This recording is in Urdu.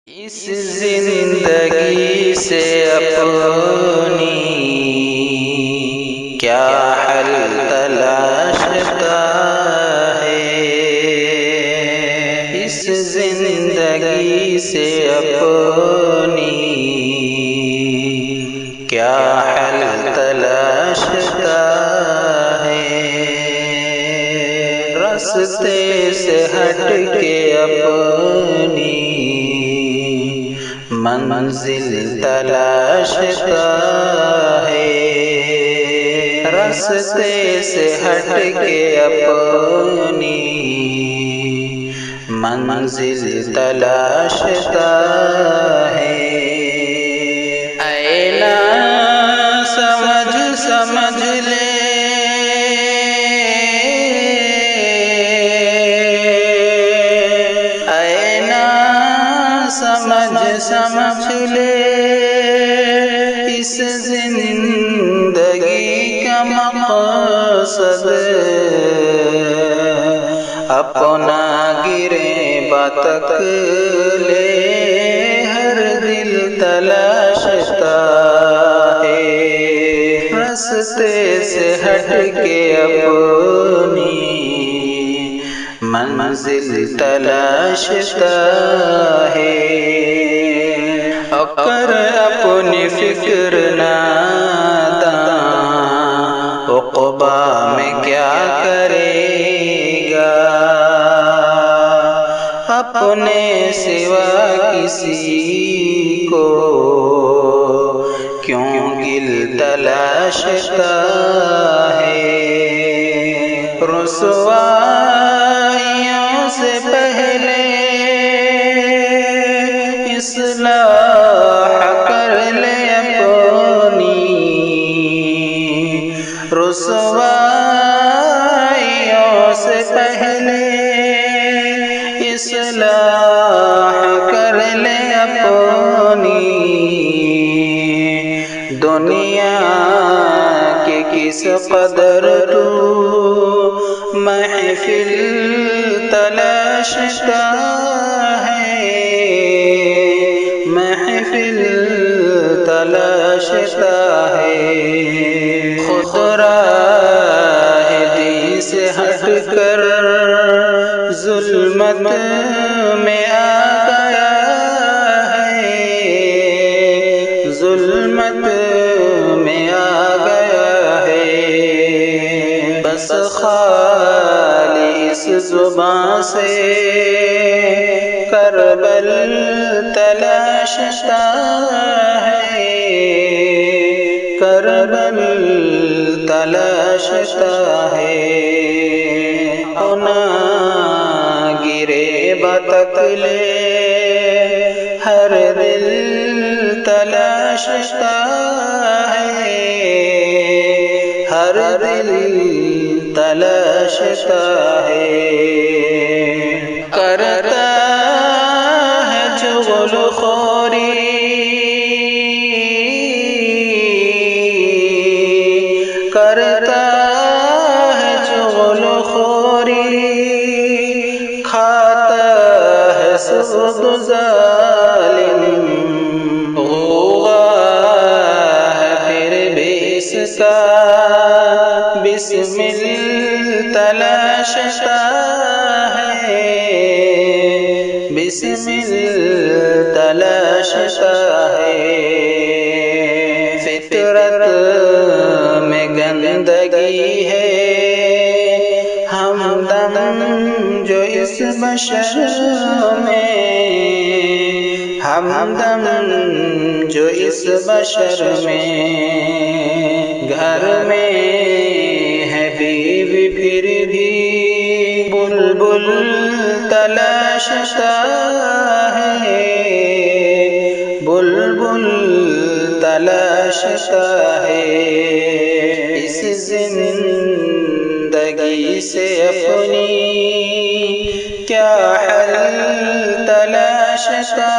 اس زندگی سے اپنی کیا حل تلاشتا ہے، اس زندگی سے اپنی کیا حل تلاشتا ہے، راستے سے ہٹ کے اپنی منزل تلاشتا ہے، راستے سے ہٹ کے اپنی منزل تلاشتا ہے۔ اے نا سمجھ لے سمجھ لے، اس زندگی کا مقصد اپنا گرے باتک لے، ہر دل تلاشتا ہے، راستے سے ہٹ کے اپنی منزل تلاشتا ہے، اکر اپنی فکر ناداں عقبہ میں کیا کرے گا، اپنے سوا کسی کو کیوں گل تلاشتا ہے، رسوائیوں سے پہلے اصلاح کر لے اپنی، رسوائیوں سے پہلے اصلاح کر لے اپنی، دنیا کے کس قدر تو محفل تلاشتا ہے، محفل تلاشتا ہے، خود راہ دین سے ہٹ کر ظلمت میں آ گیا ہے، ظلمت میں آ گیا ہے، بس خالی اس زبان سے کربل تلاشتا ہے، کربل تلاشتا ہے، ہونا گرے باتک لے، ہر دل تلاشتا ہے، ہر دل تلاشتا ہے، کرتا ہے چغل خوری، کرتا ہے چغل خوری، کھاتا ہے سود ظالم، غوغا ہے پھر بھی اس کا بسمل تلاشتا ہے، بسمل تلاشتا ہے، فطرت میں گندگی ہے، ہمدم جو اس بشر میں، ہمدم جو اس بشر میں، گھر میں ہے بیوی پھر بھی بلبل تلاشتا ہے، بلبل تلاشتا ہے، اس زندگی سے اپنی کیا حل تلاشتا